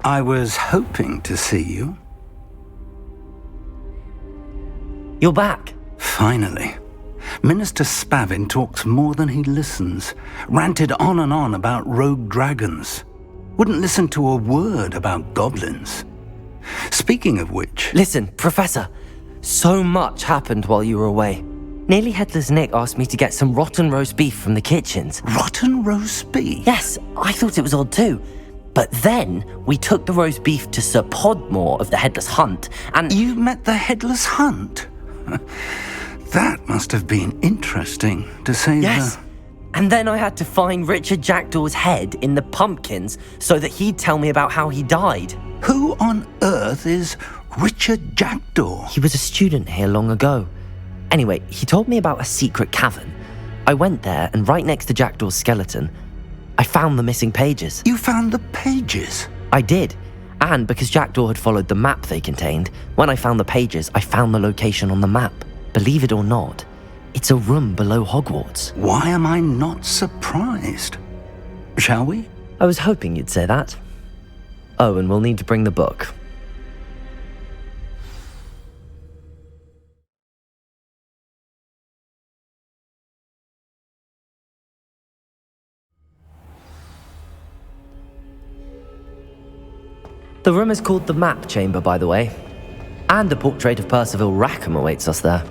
I was hoping to see you. You're back. Finally. Minister Spavin talks more than he listens. Ranted on and on about rogue dragons. Wouldn't listen to a word about goblins. Speaking of which... Listen, Professor. So much happened while you were away. Nearly Headless Nick asked me to get some rotten roast beef from the kitchens. Rotten roast beef? Yes, I thought it was odd too. But then we took the roast beef to Sir Podmore of the Headless Hunt, and... You met the Headless Hunt? That must have been interesting, to say Yes. the... And then I had to find Richard Jackdaw's head in the pumpkins so that he'd tell me about how he died. Who on earth is Richard Jackdaw? He was a student here long ago. Anyway, he told me about a secret cavern. I went there, and right next to Jackdaw's skeleton, I found the missing pages. You found the pages? I did. And because Jackdaw had followed the map they contained, when I found the pages, I found the location on the map. Believe it or not, it's a room below Hogwarts. Why am I not surprised? Shall we? I was hoping you'd say that. Oh, and we'll need to bring the book. The room is called the Map Chamber, by the way. And a portrait of Percival Rackham awaits us there.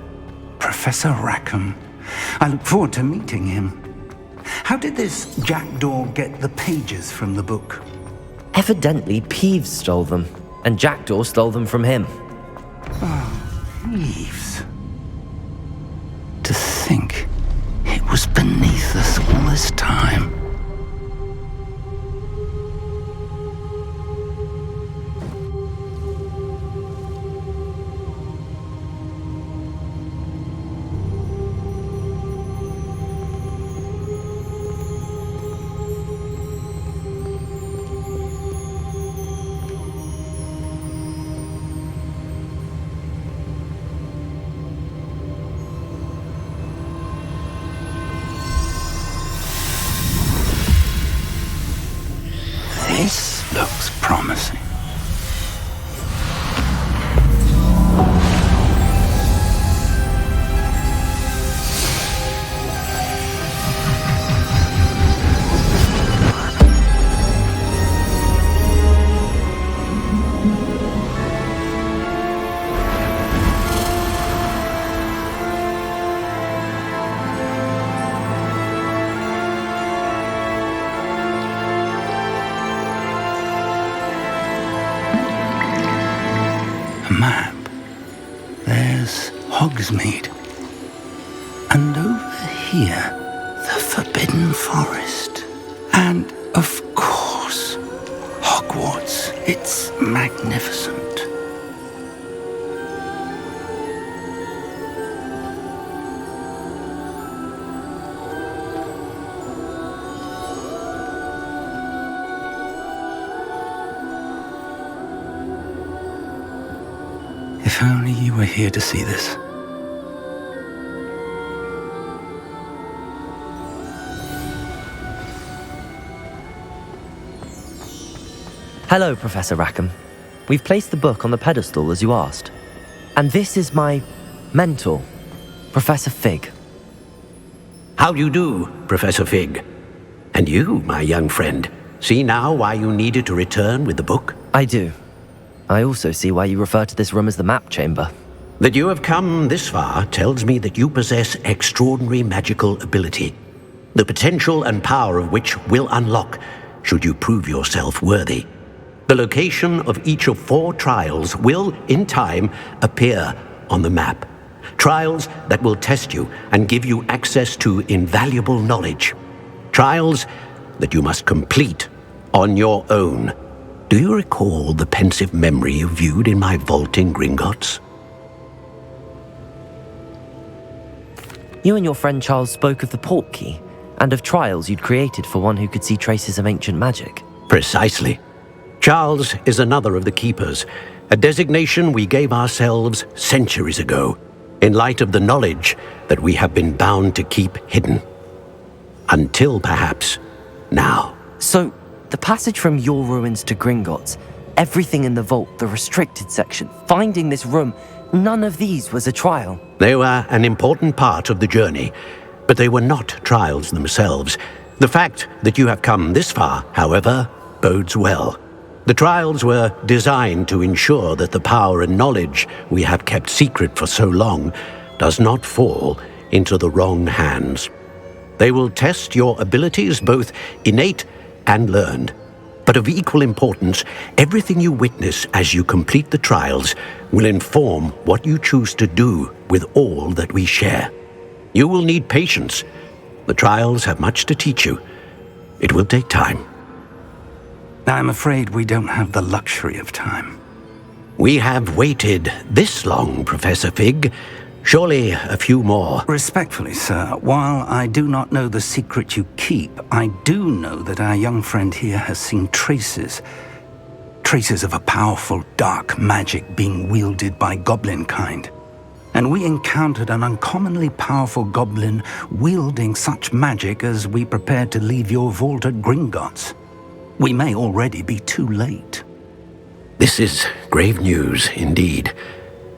Professor Rackham. I look forward to meeting him. How did this Jackdaw get the pages from the book? Evidently, Peeves stole them, and Jackdaw stole them from him. Oh, Peeves. To think it was beneath us all this time. This looks promising. A map. There's Hogsmeade. And over here, the Forbidden Forest. And, of course, Hogwarts. It's magnificent. If only you were here to see this. Hello, Professor Rackham. We've placed the book on the pedestal as you asked. And this is my mentor, Professor Fig. How do you do, Professor Fig? And you, my young friend, see now why you needed to return with the book? I do. I also see why you refer to this room as the Map Chamber. That you have come this far tells me that you possess extraordinary magical ability, the potential and power of which will unlock should you prove yourself worthy. The location of each of 4 trials will, in time, appear on the map. Trials that will test you and give you access to invaluable knowledge. Trials that you must complete on your own. Do you recall the pensive memory you viewed in my vault in Gringotts? You and your friend Charles spoke of the Portkey and of trials you'd created for one who could see traces of ancient magic. Precisely. Charles is another of the Keepers, a designation we gave ourselves centuries ago, in light of the knowledge that we have been bound to keep hidden. Until perhaps now. So, the passage from your ruins to Gringotts, Everything in the vault, the restricted section, finding this room, none of these was a trial. They were an important part of the journey, but they were not trials themselves. The fact that you have come this far, however, bodes well. The trials were designed to ensure that the power and knowledge we have kept secret for so long does not fall into the wrong hands. They will test your abilities, both innate and learned. But of equal importance, everything you witness as you complete the trials will inform what you choose to do with all that we share. You will need patience. The trials have much to teach you. It will take time. I'm afraid we don't have the luxury of time. We have waited this long, Professor Fig. Surely a few more. Respectfully, sir, while I do not know the secret you keep, I do know that our young friend here has seen traces of a powerful dark magic being wielded by goblin kind. And we encountered an uncommonly powerful goblin wielding such magic as we prepared to leave your vault at Gringotts. We may already be too late. This is grave news indeed.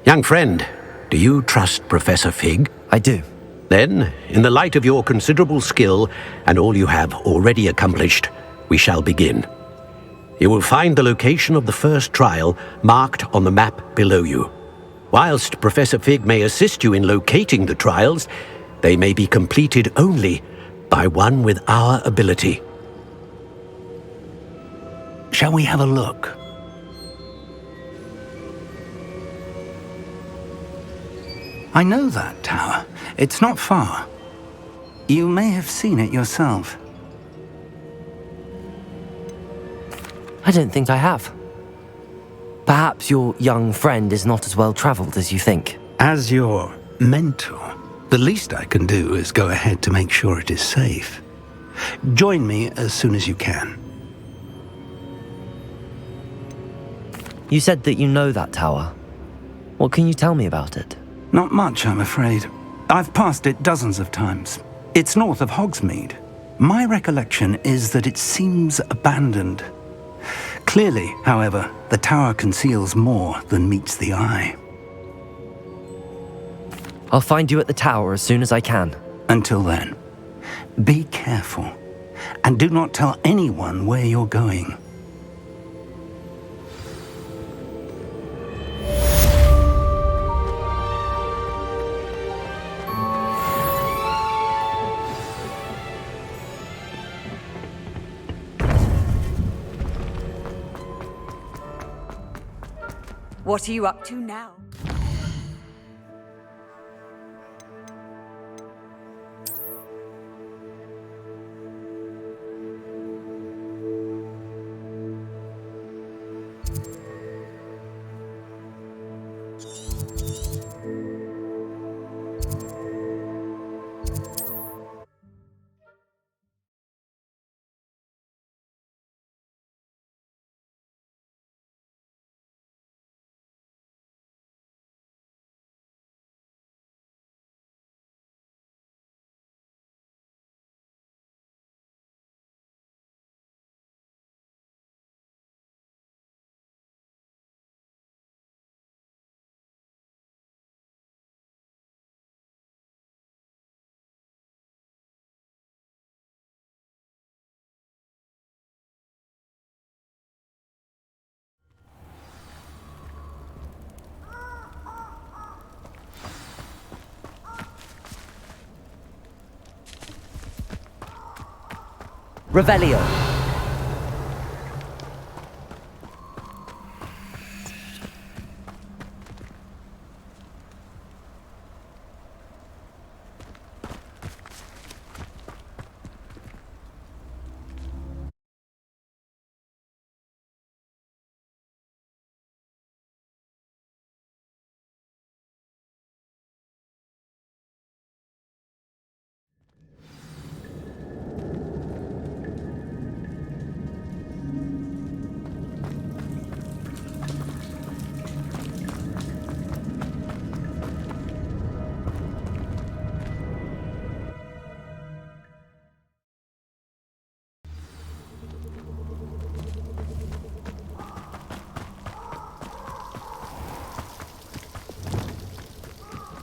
Young friend, do you trust Professor Fig? I do. Then, in the light of your considerable skill and all you have already accomplished, we shall begin. You will find the location of the first trial marked on the map below you. Whilst Professor Fig may assist you in locating the trials, they may be completed only by one with our ability. Shall we have a look? I know that tower. It's not far. You may have seen it yourself. I don't think I have. Perhaps your young friend is not as well traveled as you think. As your mentor, the least I can do is go ahead to make sure it is safe. Join me as soon as you can. You said that you know that tower. What can you tell me about it? Not much, I'm afraid. I've passed it dozens of times. It's north of Hogsmeade. My recollection is that it seems abandoned. Clearly, however, the tower conceals more than meets the eye. I'll find you at the tower as soon as I can. Until then, be careful, and do not tell anyone where you're going. What are you up to now? Revelio.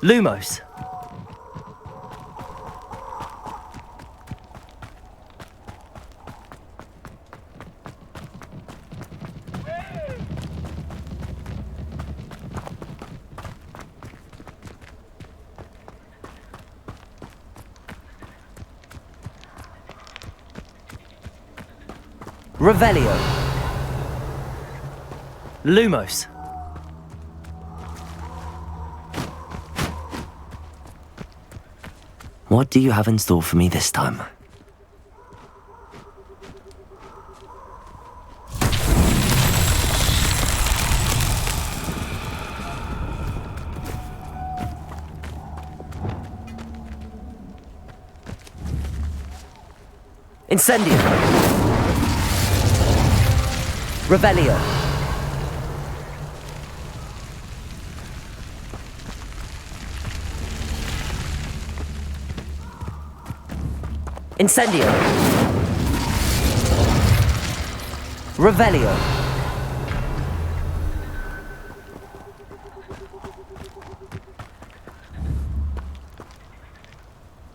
Lumos. Revelio. Lumos. What do you have in store for me this time? Incendio. Revelio. Incendio. Revelio.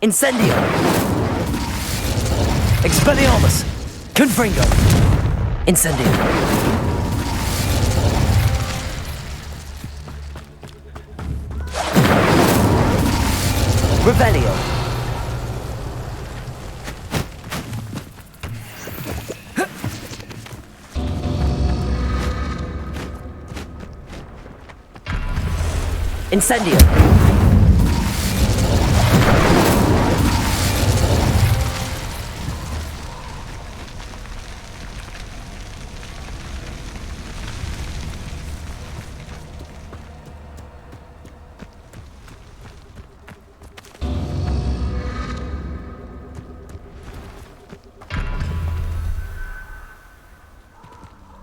Incendio. Expelliarmus. Confringo. Incendio. Revelio. Incendio.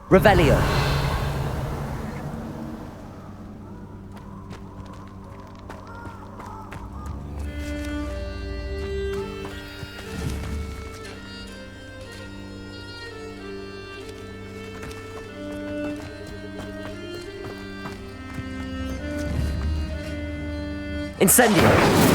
Revelio. Incendio.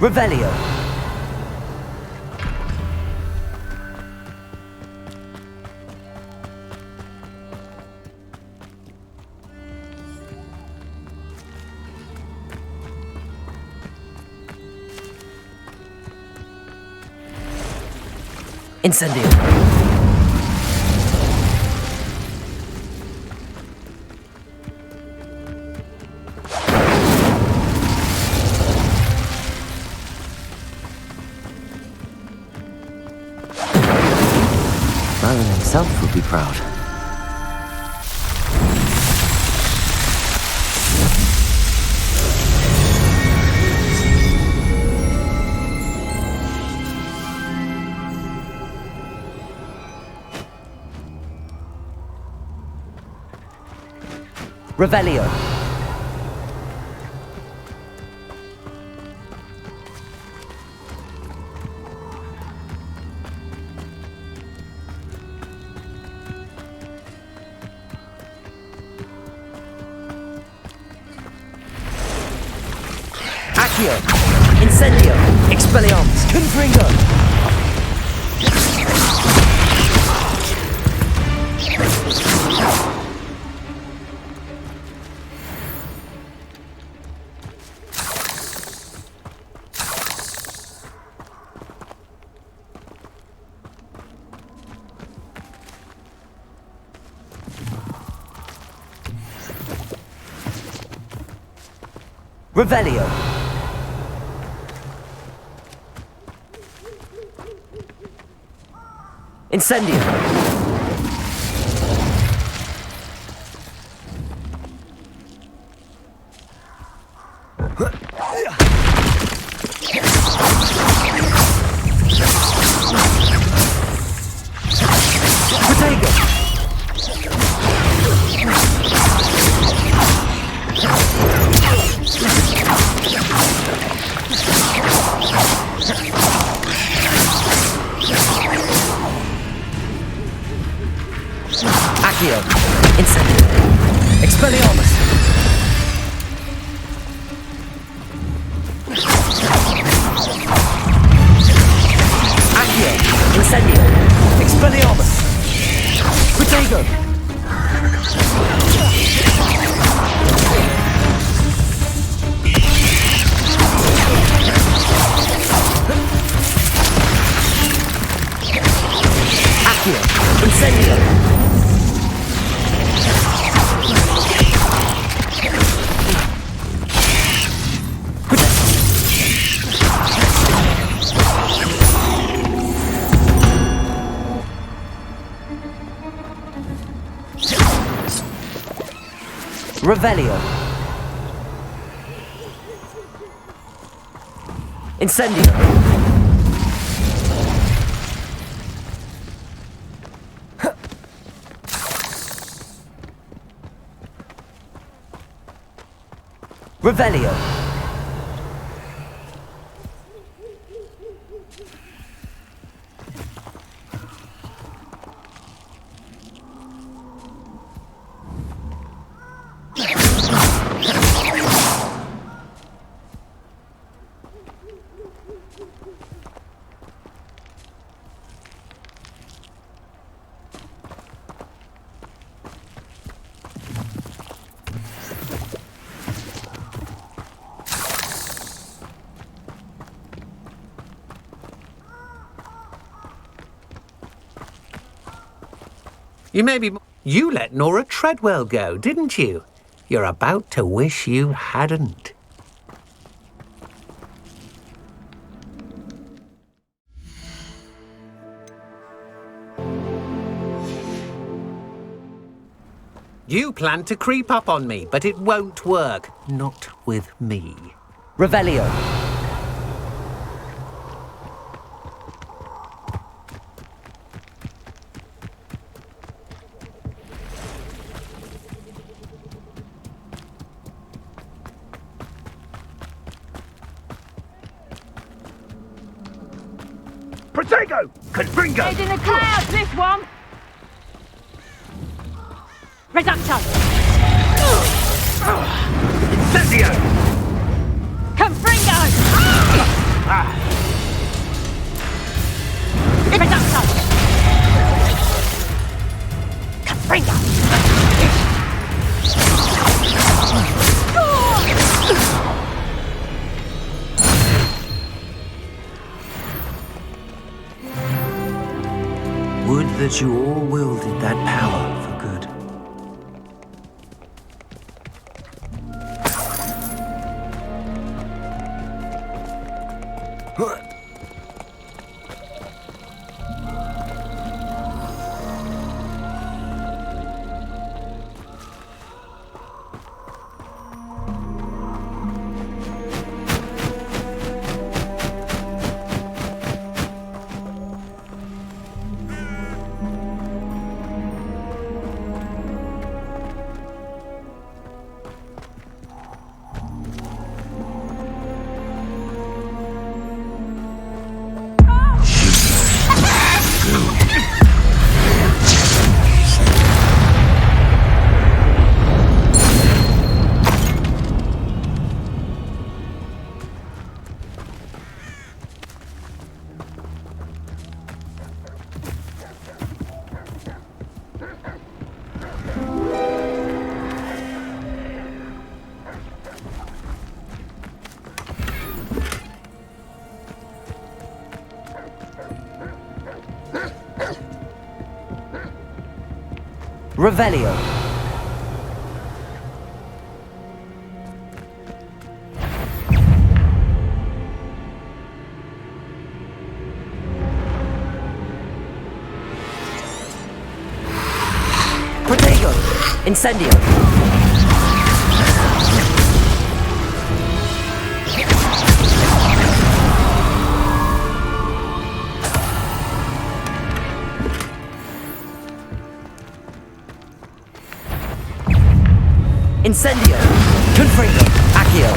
Revelio. Incendio. Merlin himself would be proud. Revelio. Accio. Incendio. Expelliarmus. Confringo. Revelio. Incendio. Protego. Accio. Incendio. Expelliarmus. Accio. Incendio. Expelliarmus. Protego. Accio. Incendio. Revelio. Incendio. Revelio. You let Nora Treadwell go, didn't you? You're about to wish you hadn't. You plan to creep up on me, but it won't work. Not with me. Revelio. Protego! Confringo! Head in the clouds, this one! Reducto! Incendio! Confringo! Reducto! Confringo! Would that you all wielded that power for good. Revelio. Protego. Incendio. Incendio. Confringo. Accio.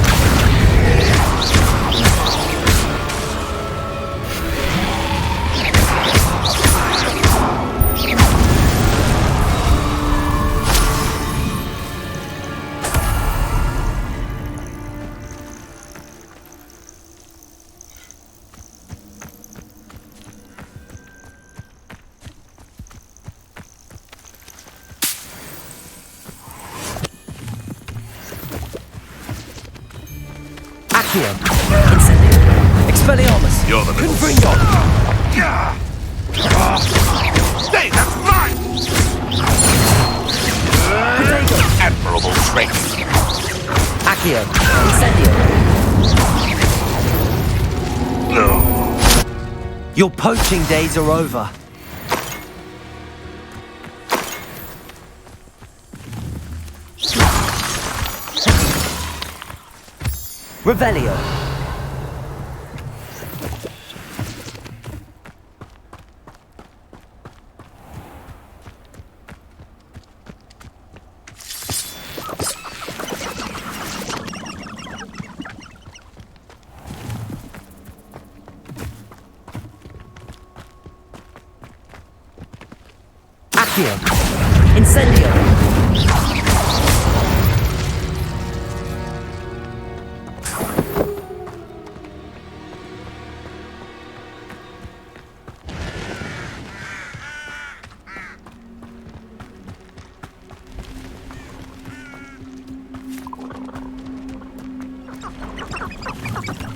Accio. Incendio. Expelliarmus. You're the little Confringo. Stay, that's mine! Admirable trick. Accio. Incendio. Your poaching days are over. Revelio. Accio. Incendio.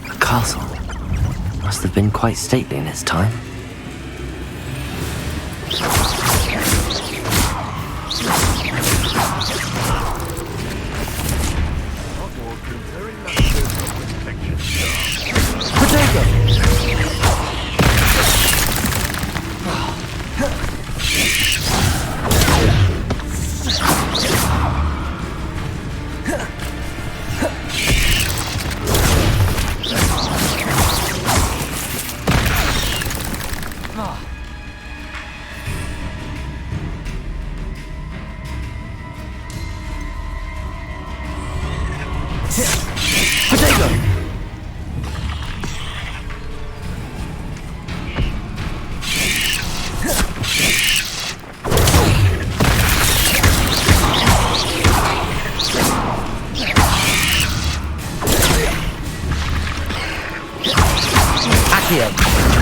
The castle must have been quite stately in its time.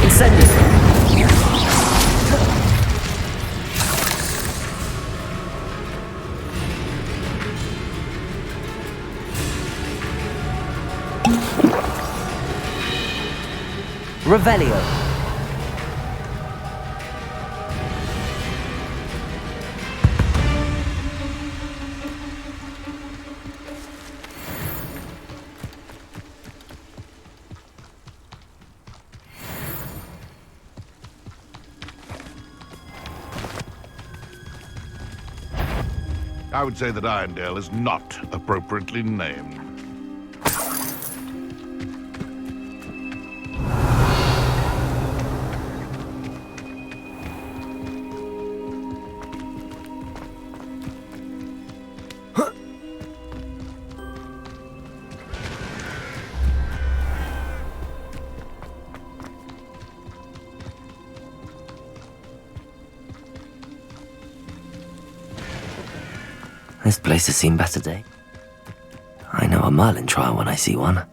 Incendio. Revelio. I would say that Irondale is not appropriately named. This place has seen better days. I know a Merlin trial when I see one.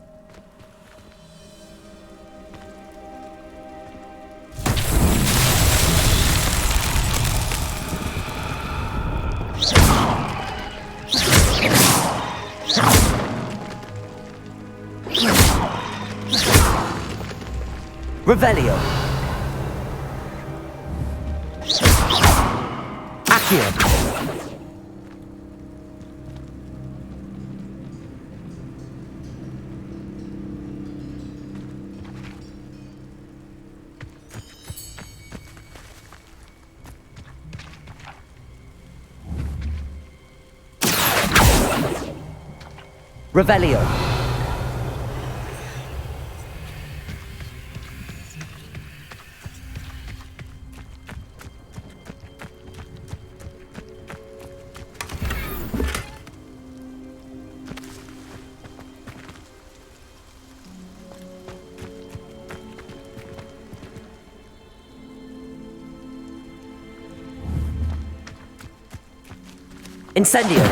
Revelio. Accio. Revelio. Incendio.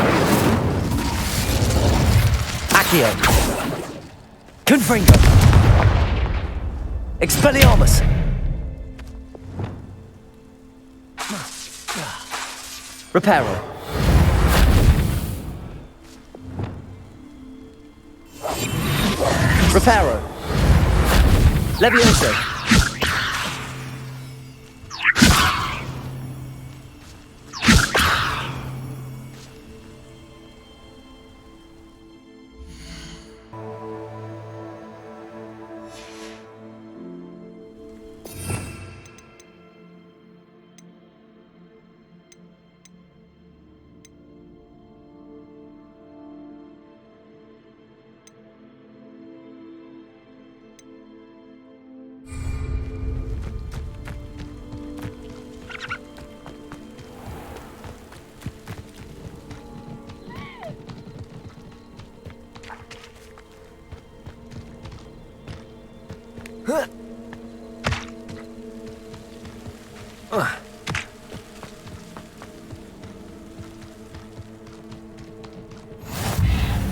Accio. Confringo. Expelliarmus. Reparo. Reparo. Levioso.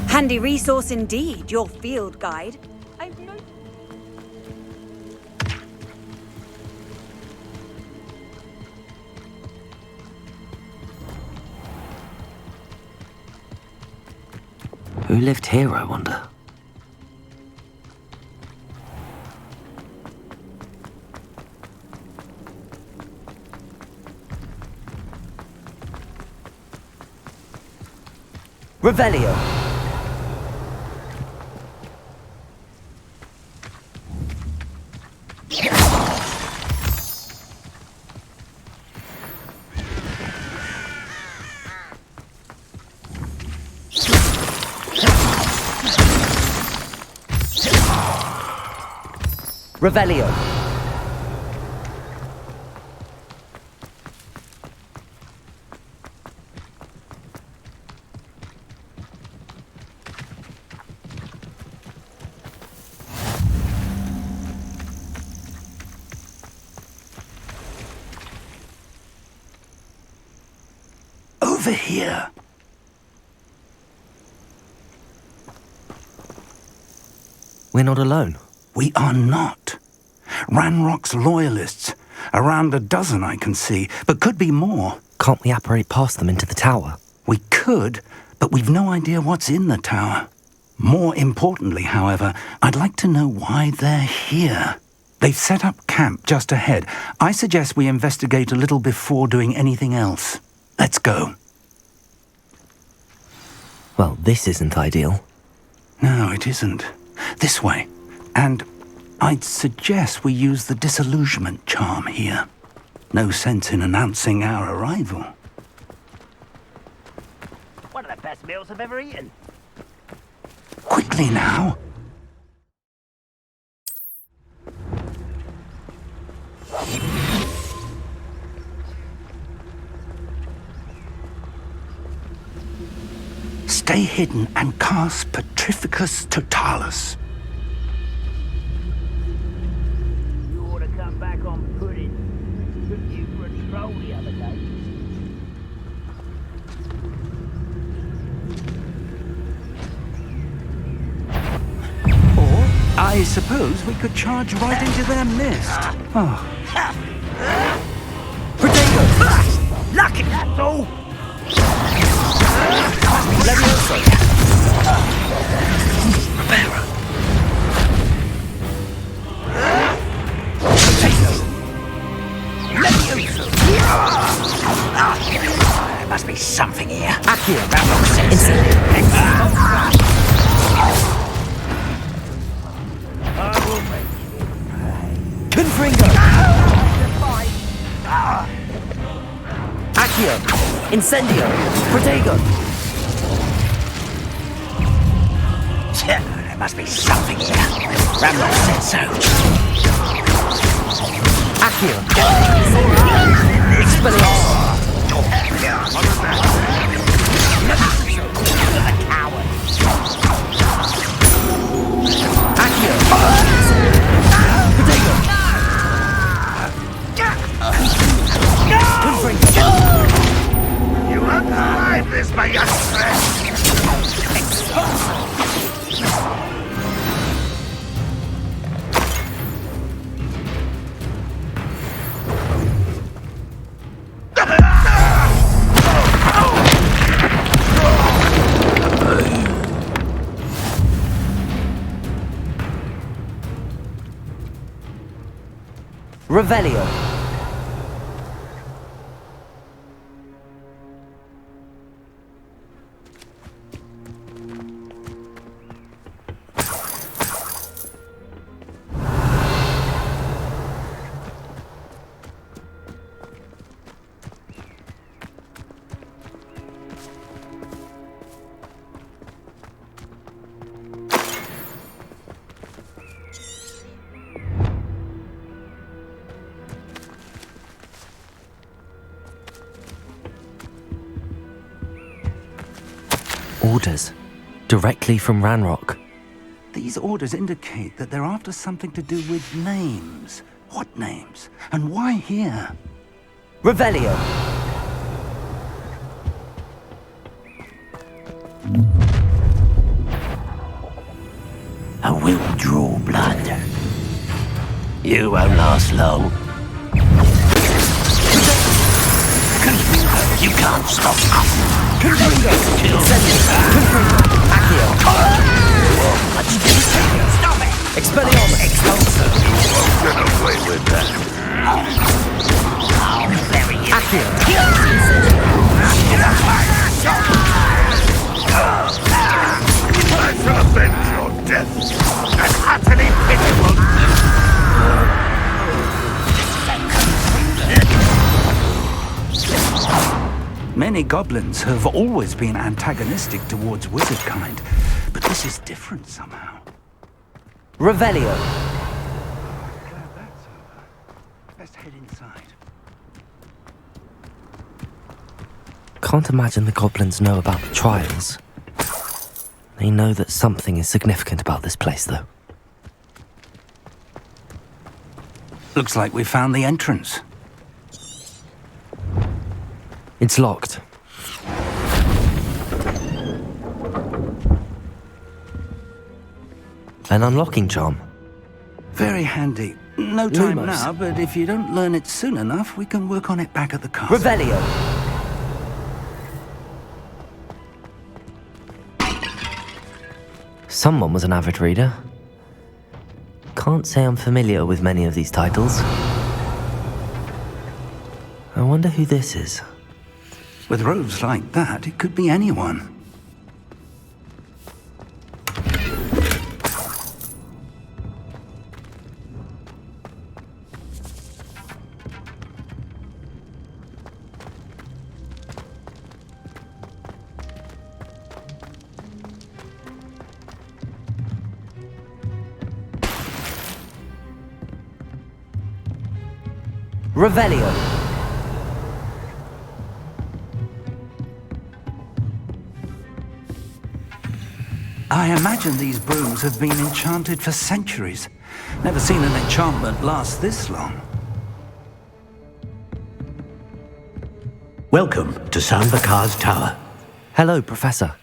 Handy resource indeed, your field guide. I've no... Who lived here, I wonder? Revelio. Revelio. Over here. We're not alone. We are not. Ranrock's loyalists. Around a dozen I can see, but could be more. Can't we apparate past them into the tower? We could, but we've no idea what's in the tower. More importantly, however, I'd like to know why they're here. They've set up camp just ahead. I suggest we investigate a little before doing anything else. Let's go. Well, this isn't ideal. No, it isn't. This way. And I'd suggest we use the disillusionment charm here. No sense in announcing our arrival. One of the best meals I've ever eaten. Quickly now. Stay hidden and cast Petrificus Totalis. You ought to come back on pudding. Took you for a troll the other day. Or, I suppose we could charge right into their mist. Oh. Potato! Lucky, that's all! Levioso! Reparo. Potato. Levioso! There must be something here. Accio! Confringo! Accio! Incendio! Protego! There must be something here. Ramlock said so. Accio! Expelliarmus! Accio! Protego! Confringo! You won't survive this by your strength! Revelio. Orders. Directly from Ranrock. These orders indicate that they're after something to do with names. What names? And why here? Revelio. I will draw blood. You won't last long. You can't stop us. Expelliarmus. Gonna play with that. I shall avenge your death. An utterly pitiful. Many goblins have always been antagonistic towards wizard kind, but this is different somehow. Revelio. Glad that's over. Let's head inside. Can't imagine the goblins know about the trials. They know that something is significant about this place, though. Looks like we found the entrance. It's locked. An unlocking charm. Very handy. No time Lumos. now, but if you don't learn it soon enough, we can work on it back at the castle. Revelio. Someone was an avid reader. Can't say I'm familiar with many of these titles. I wonder who this is. With robes like that, it could be anyone. Revelio. I imagine these brooms have been enchanted for centuries. Never seen an enchantment last this long. Welcome to Sambakar's Tower. Hello, Professor.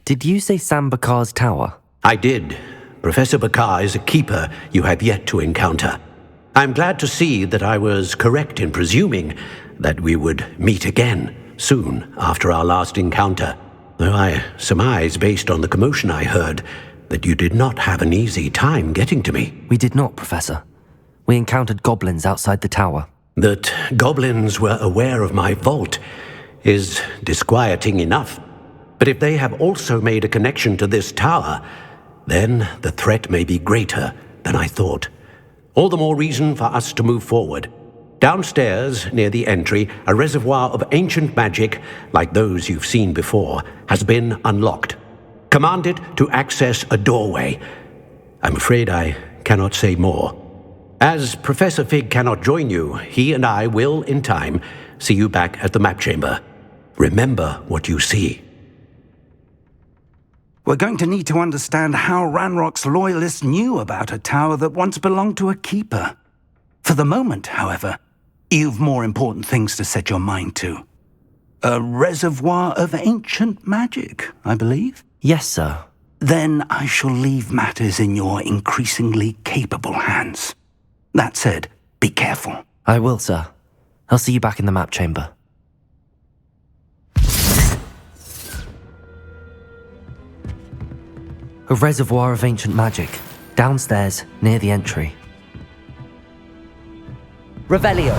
Did you say Sambakar's Tower? I did. Professor Bakar is a keeper you have yet to encounter. I'm glad to see that I was correct in presuming that we would meet again soon after our last encounter. Though I surmise, based on the commotion I heard, that you did not have an easy time getting to me. We did not, Professor. We encountered goblins outside the tower. That goblins were aware of my vault is disquieting enough. But if they have also made a connection to this tower, then the threat may be greater than I thought. All the more reason for us to move forward. Downstairs, near the entry, a reservoir of ancient magic, like those you've seen before, has been unlocked. Command it to access a doorway. I'm afraid I cannot say more. As Professor Fig cannot join you, he and I will, in time, see you back at the map chamber. Remember what you see. We're going to need to understand how Ranrock's loyalists knew about a tower that once belonged to a keeper. For the moment, however, you've more important things to set your mind to. A reservoir of ancient magic, I believe? Yes, sir. Then I shall leave matters in your increasingly capable hands. That said, be careful. I will, sir. I'll see you back in the map chamber. A reservoir of ancient magic, downstairs, near the entry. Revelio.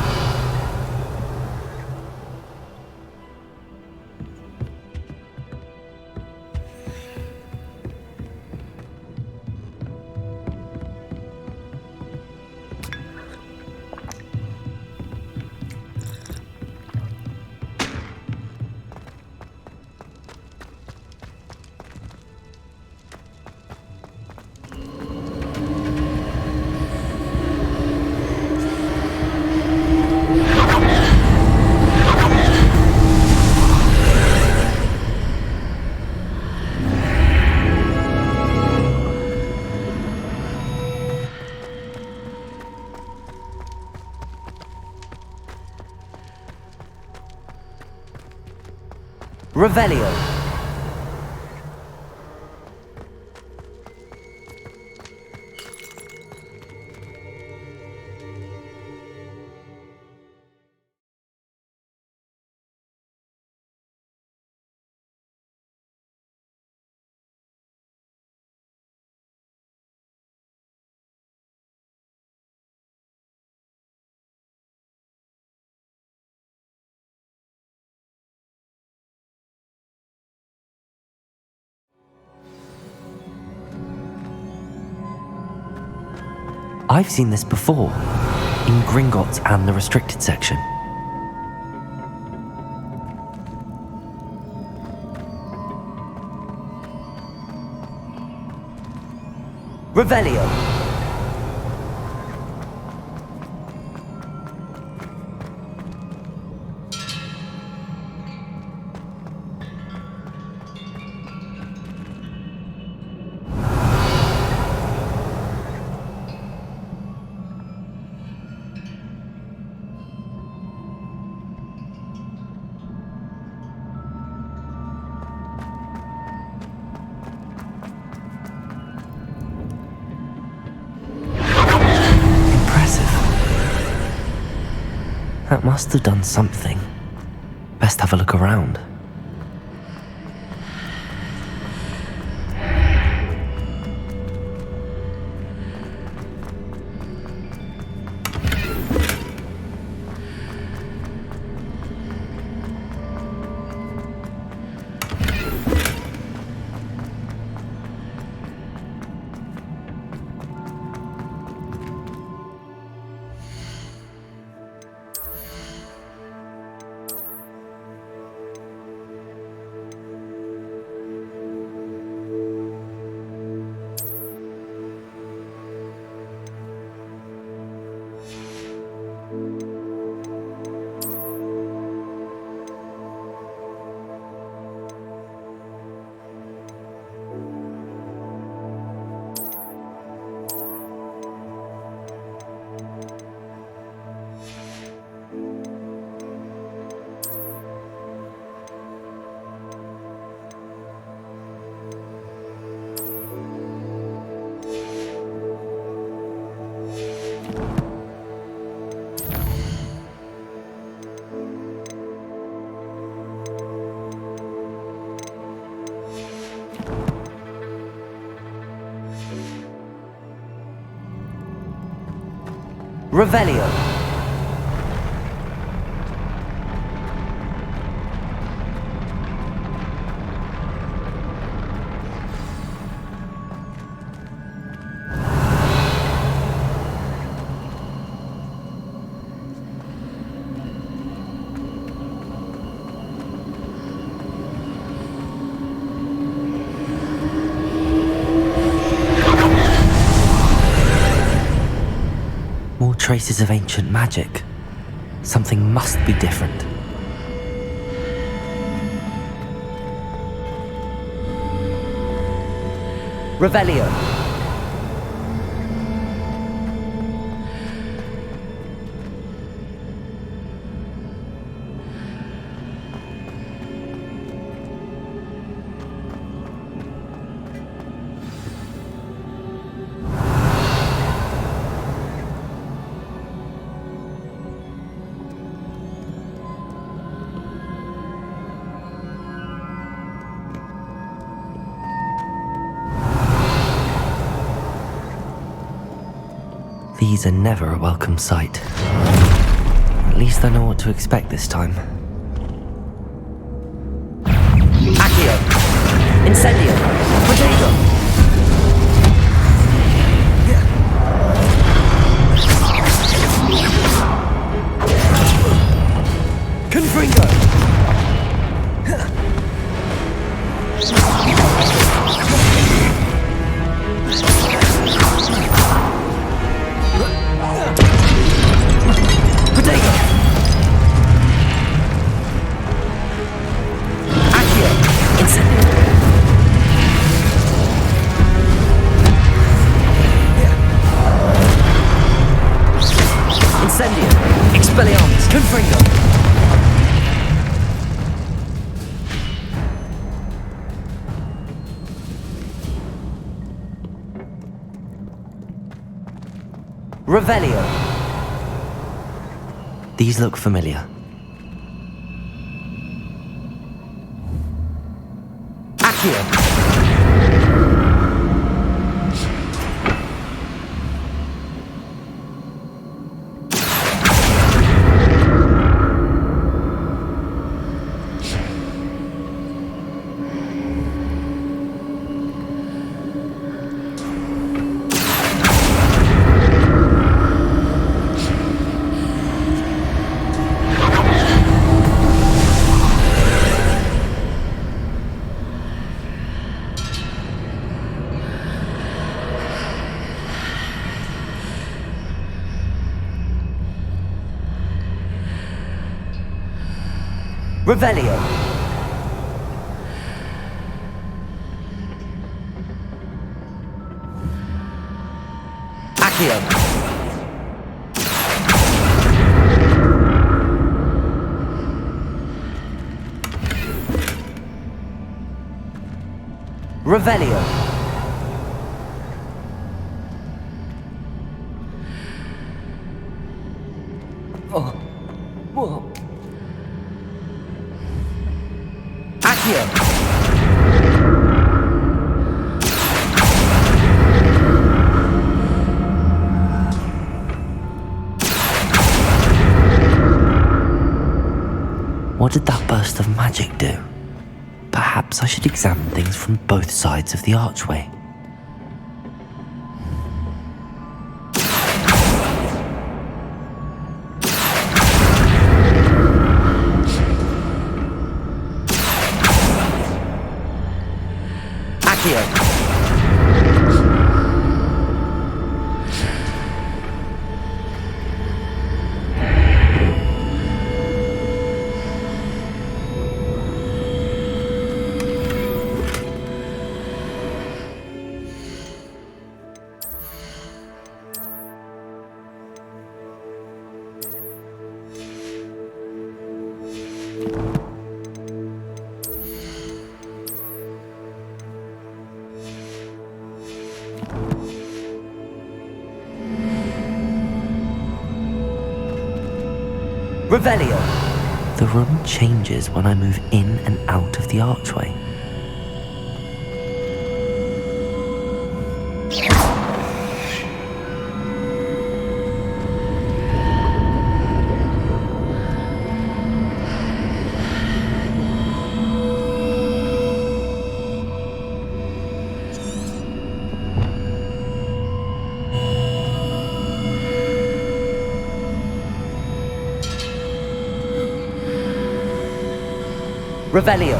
Revelio. I've seen this before, in Gringotts and the restricted section. Revelio. That must have done something. Best have a look around. Revelio. Traces of ancient magic. Something must be different. Revelio. These are never a welcome sight. least I know what to expect this time. Accio! Incendio! Potato! Confringo! Expelliarmus! Confringo! Revelio! These look familiar. Accio! Revelio. Accio. Revelio. Oh. Whoa. Accio. What did that burst of magic do? Perhaps I should examine things from both sides of the archway. Accio. Revelio. The room changes when I move in and out of the archway. Revelio.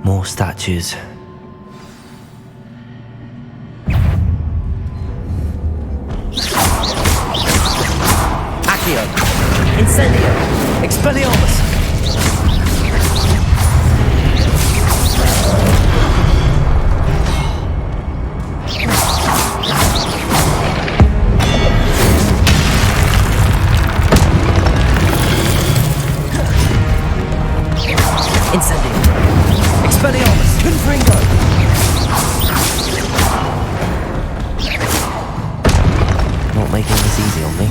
More statues. Accio. Expelliarmus! Confringo! Not making this easy on me.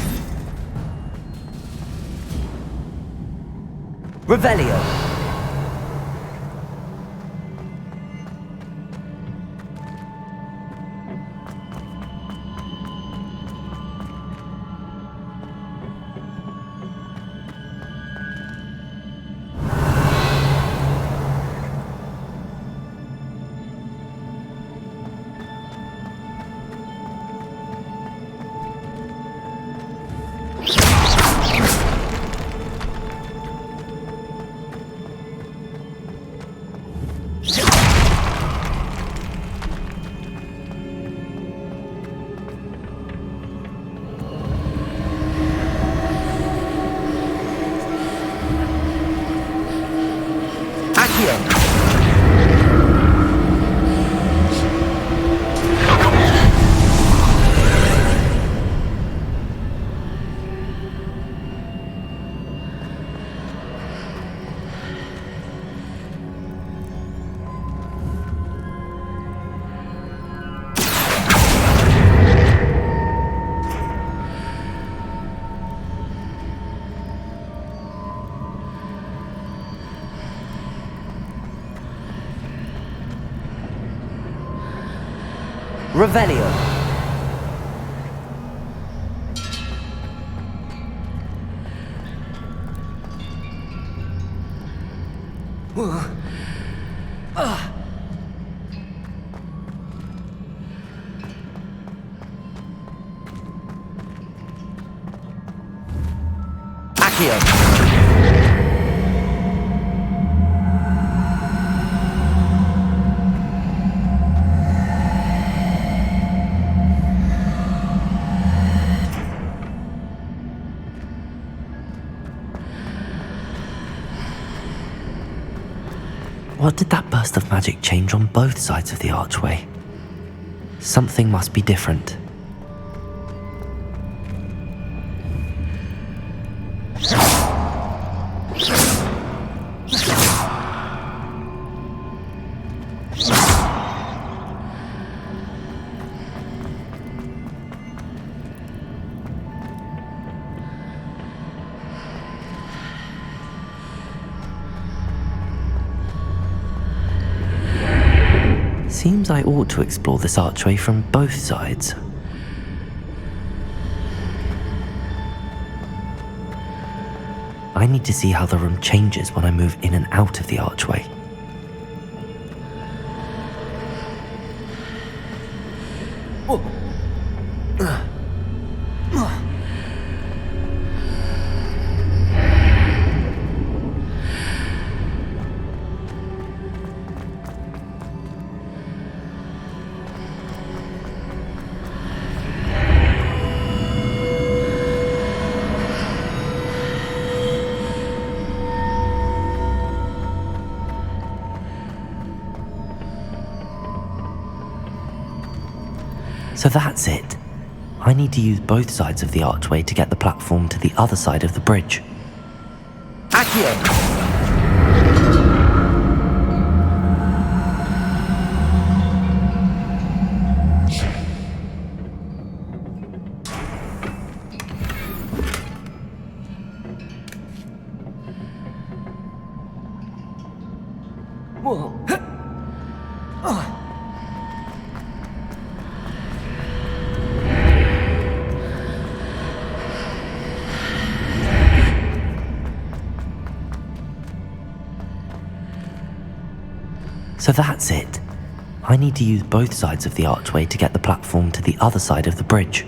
Revelio! Revelio. Accio. What did that burst of magic change on both sides of the archway? Something must be different. Seems I ought to explore this archway from both sides. I need to see how the room changes when I move in and out of the archway. So that's it. I need to use both sides of the archway to get the platform to the other side of the bridge. Accio! So that's it. I need to use both sides of the archway to get the platform to the other side of the bridge.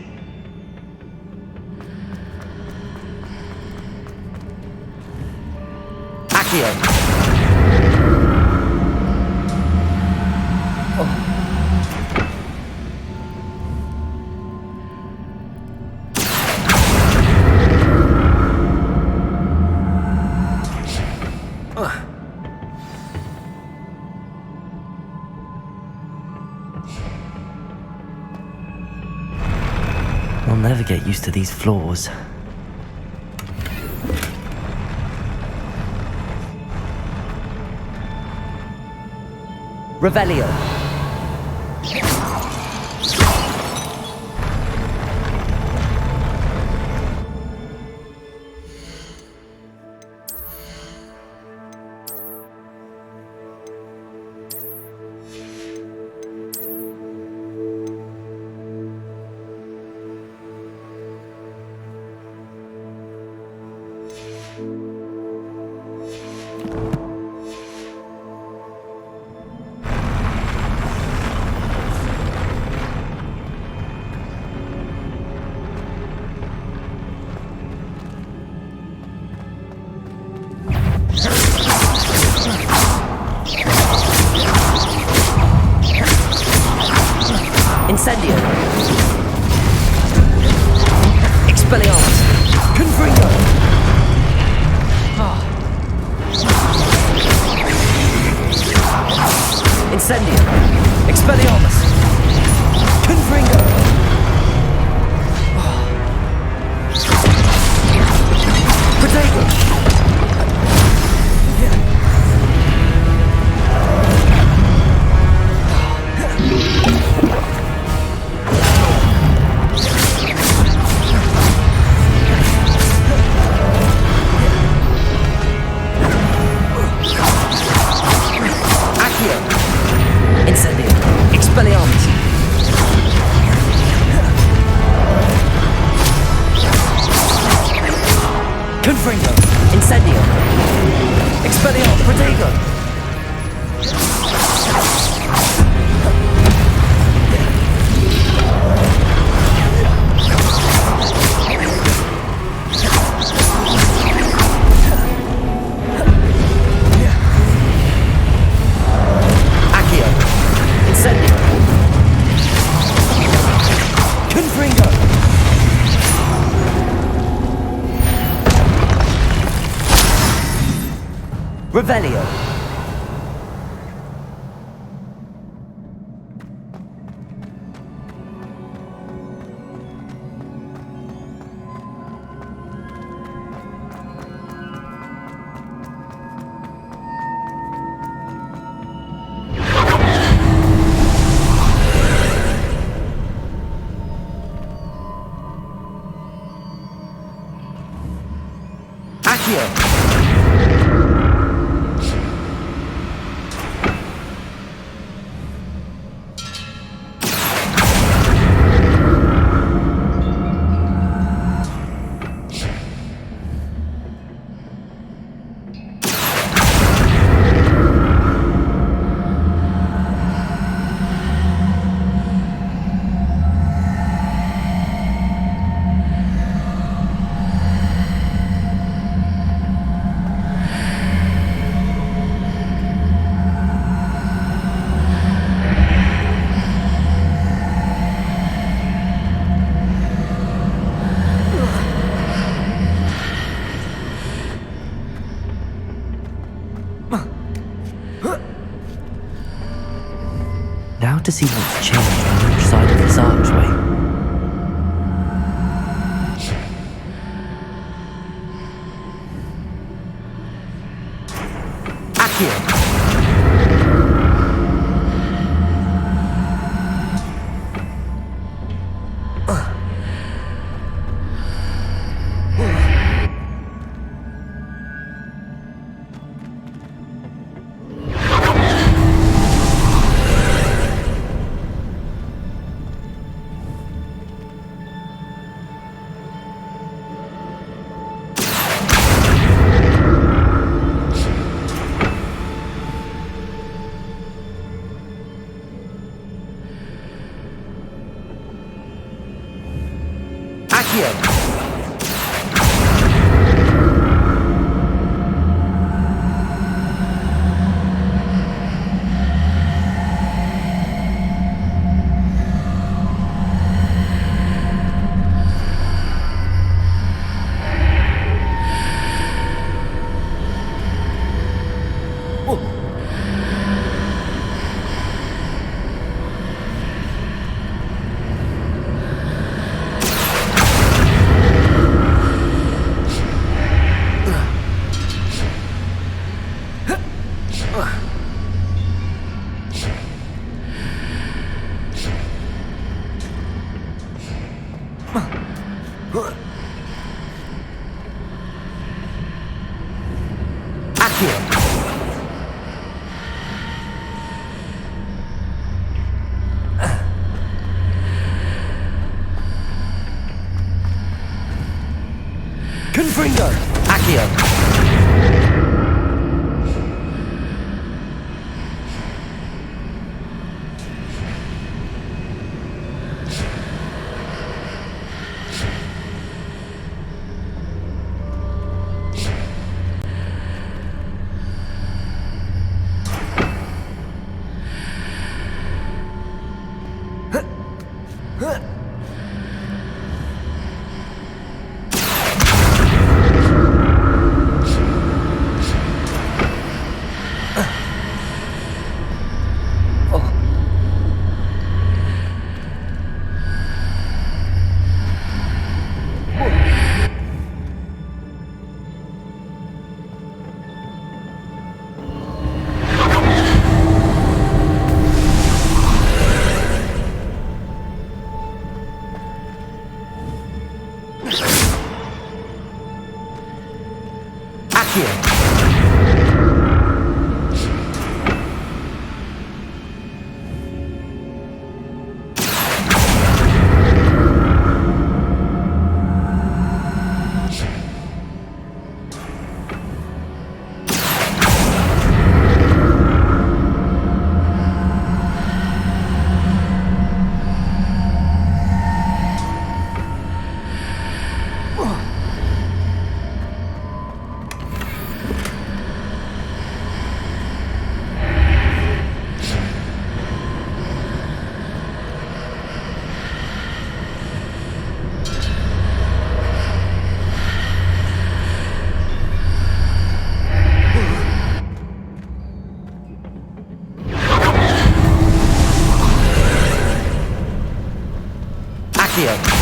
Accio! I'll never get used to these floors. Revelio. Incendio. Expelliarmus. Confringo. Incendio. Expelliarmus. Confringo. Protego. Confringo. Incendio. Expelliarmus. Protego. Accio. Incendio. Confringo. Revelio. Accio. Now to see what's changed on each side of this archway. Accio. Accio.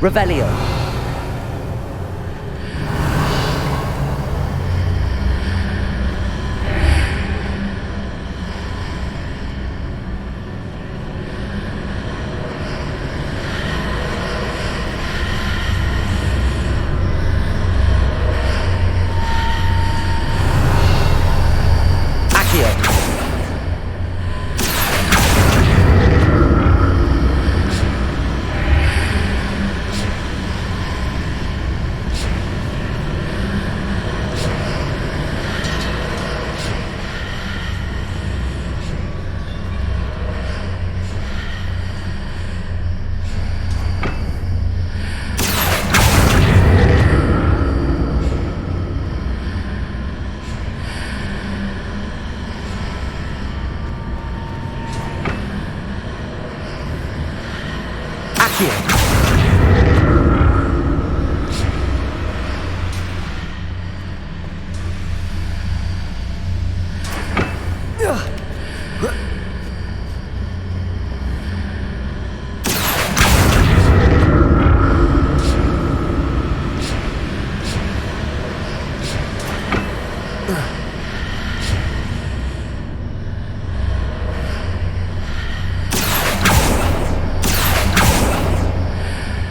Revelio.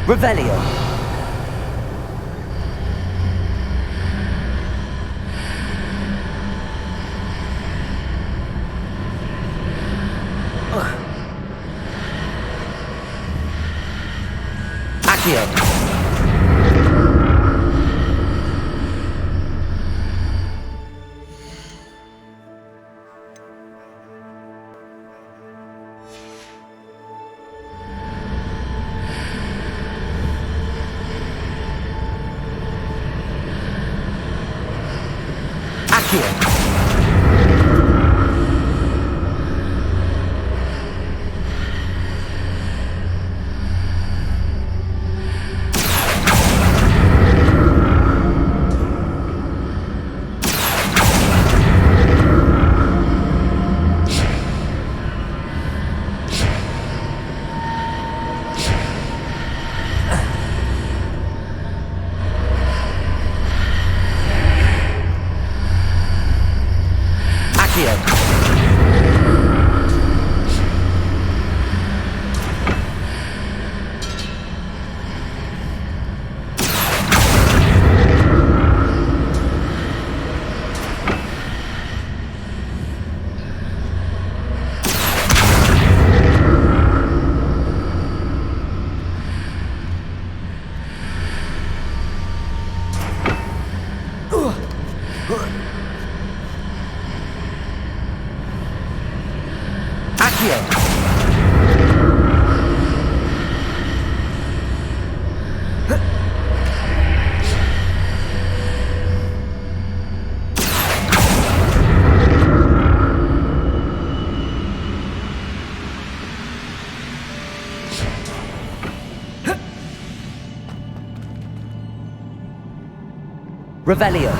Revelio. Accio. Revelio.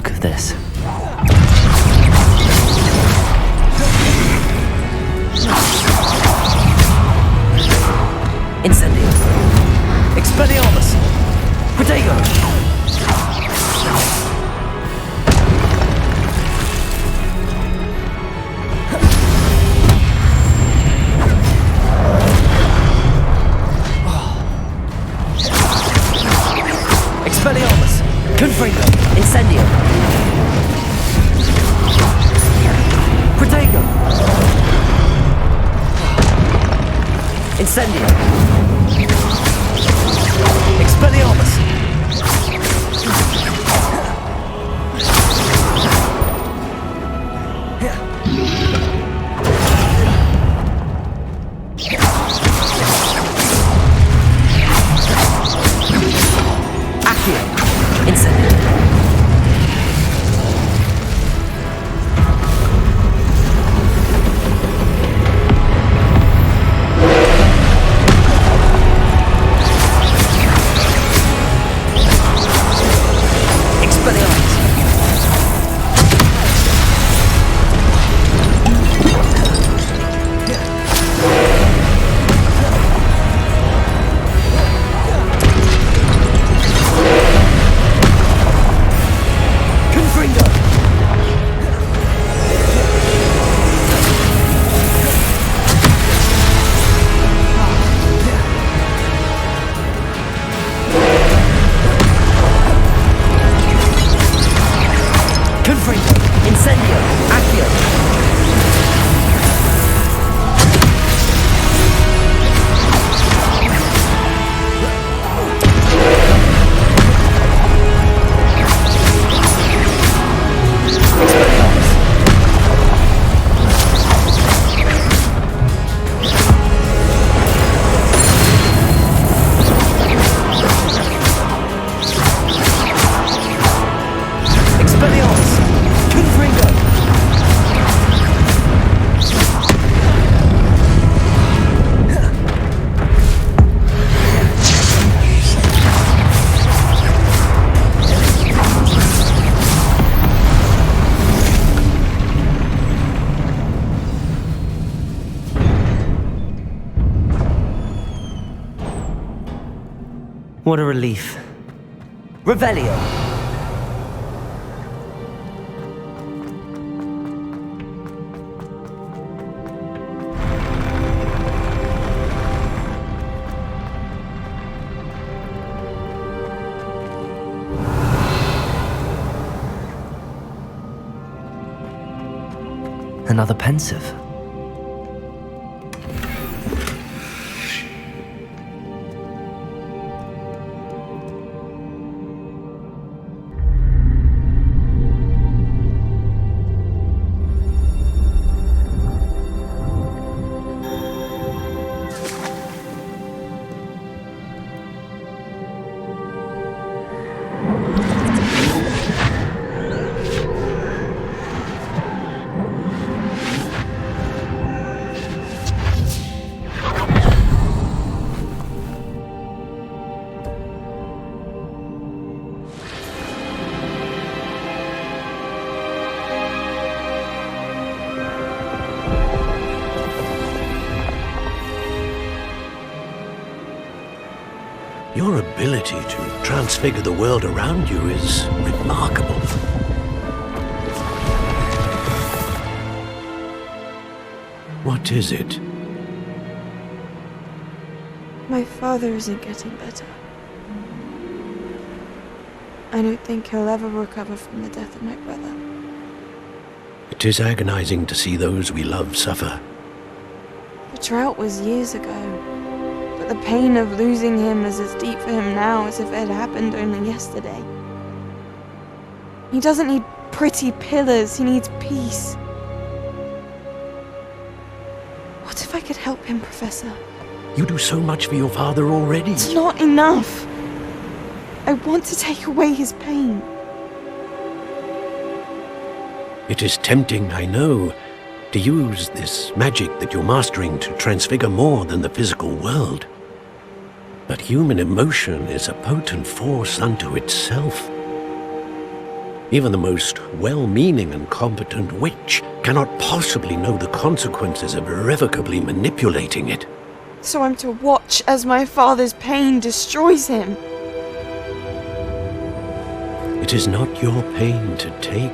fuck of this. Incendio. Expelliarmus. Protego. Expelliarmus. Confringo. Incendio. Protego. Incendio. Expelliarmus. Accio. Incendio. What a relief. Revelio. Another pensive. Your ability to transfigure the world around you is remarkable. What is it? My father isn't getting better. I don't think he'll ever recover from the death of my brother. It is agonizing to see those we love suffer. The drought was years ago, but the pain of losing him is as deep for him now as if it had happened only yesterday. He doesn't need pretty pillars, he needs peace. What if I could help him, Professor? You do so much for your father already. It's not enough. I want to take away his pain. It is tempting, I know, to use this magic that you're mastering to transfigure more than the physical world. But human emotion is a potent force unto itself. Even the most well-meaning and competent witch cannot possibly know the consequences of irrevocably manipulating it. So I'm to watch as my father's pain destroys him. It is not your pain to take.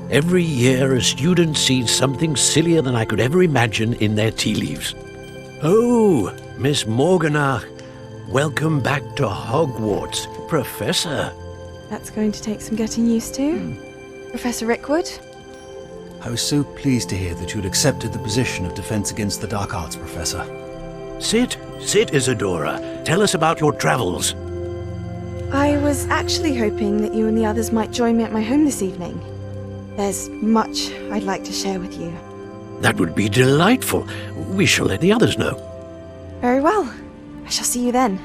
Every year, a student sees something sillier than I could ever imagine in their tea leaves. Oh, Miss Morganach, welcome back to Hogwarts, Professor. That's going to take some getting used to. Professor Rickwood? I was so pleased to hear that you had accepted the position of Defense Against the Dark Arts, Professor. Sit, Isadora. Tell us about your travels. I was actually hoping that you and the others might join me at my home this evening. There's much I'd like to share with you. That would be delightful. We shall let the others know. Very well. I shall see you then.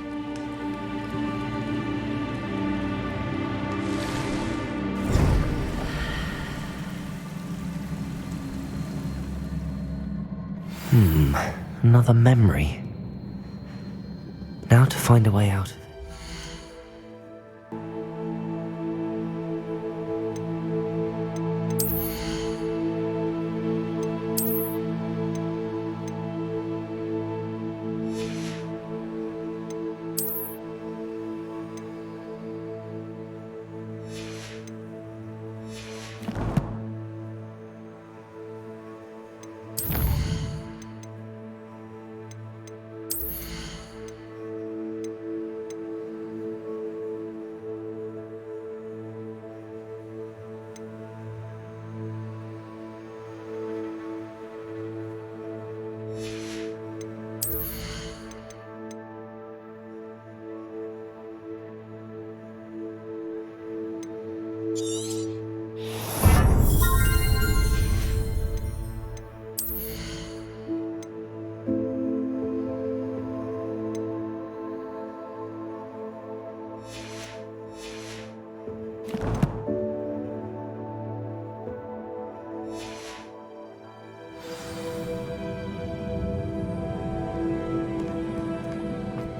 Another memory. Now to find a way out of it.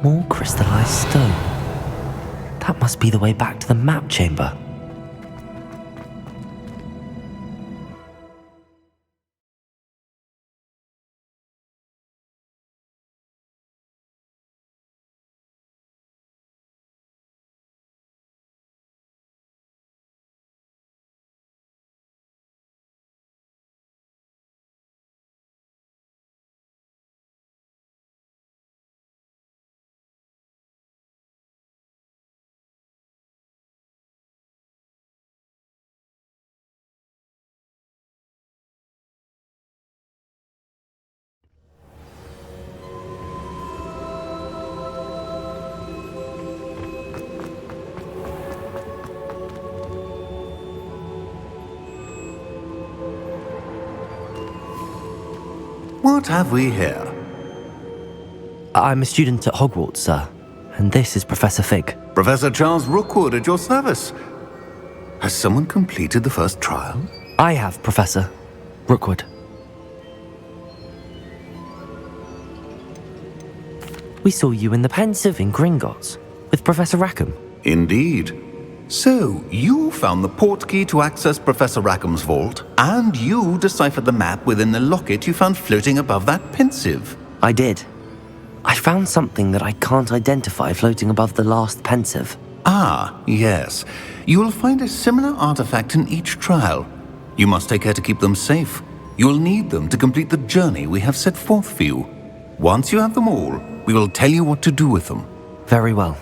More crystallized stone. That must be the way back to the map chamber. What have we here? I'm a student at Hogwarts, sir, and this is Professor Fig. Professor Charles Rookwood at your service. Has someone completed the first trial? I have, Professor Rookwood. We saw you in the Pensive in Gringotts with Professor Rackham. Indeed. So, you found the portkey to access Professor Rackham's vault, and you deciphered the map within the locket you found floating above that Pensive. I did. I found something that I can't identify floating above the last Pensive. Ah, yes. You will find a similar artifact in each trial. You must take care to keep them safe. You will need them to complete the journey we have set forth for you. Once you have them all, we will tell you what to do with them. Very well.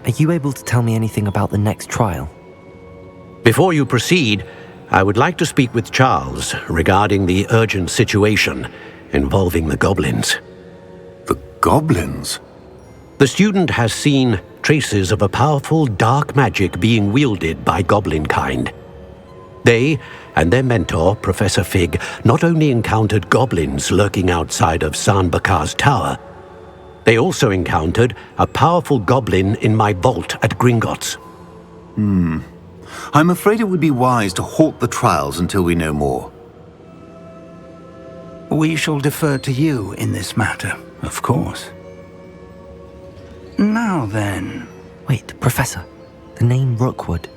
Are you able to tell me anything about the next trial? Before you proceed, I would like to speak with Charles regarding the urgent situation involving the goblins. The goblins? The student has seen traces of a powerful dark magic being wielded by goblin kind. They and their mentor, Professor Fig, not only encountered goblins lurking outside of Sanbakar's tower, they also encountered a powerful goblin in my vault at Gringotts. I'm afraid it would be wise to halt the trials until we know more. We shall defer to you in this matter, of course. Now then... Wait, Professor. The name Rookwood.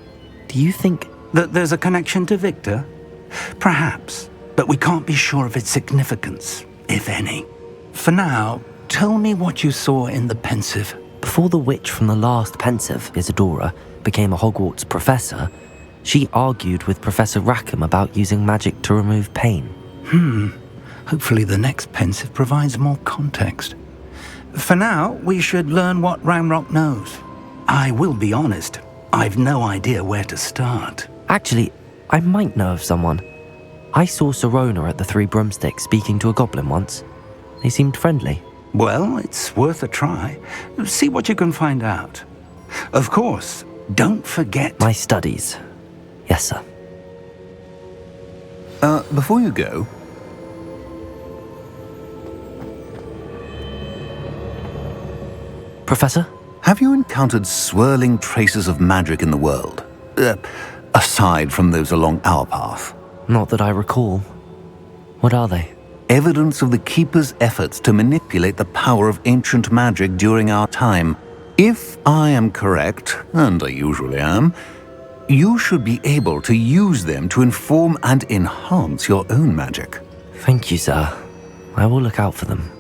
Do you think... that there's a connection to Victor? Perhaps, but we can't be sure of its significance, if any. For now, tell me what you saw in the pensive. Before the witch from the last pensive, Isadora, became a Hogwarts professor, she argued with Professor Rackham about using magic to remove pain. Hopefully the next pensive provides more context. For now, we should learn what Ranrock knows. I will be honest, I've no idea where to start. Actually, I might know of someone. I saw Sirona at the Three Broomsticks speaking to a goblin once. They seemed friendly. Well, it's worth a try. See what you can find out. Of course, don't forget... My studies. Yes, sir. Before you go... Professor? Have you encountered swirling traces of magic in the world? Aside from those along our path? Not that I recall. What are they? Evidence of the Keeper's efforts to manipulate the power of ancient magic during our time. If I am correct, and I usually am, you should be able to use them to inform and enhance your own magic. Thank you, sir. I will look out for them.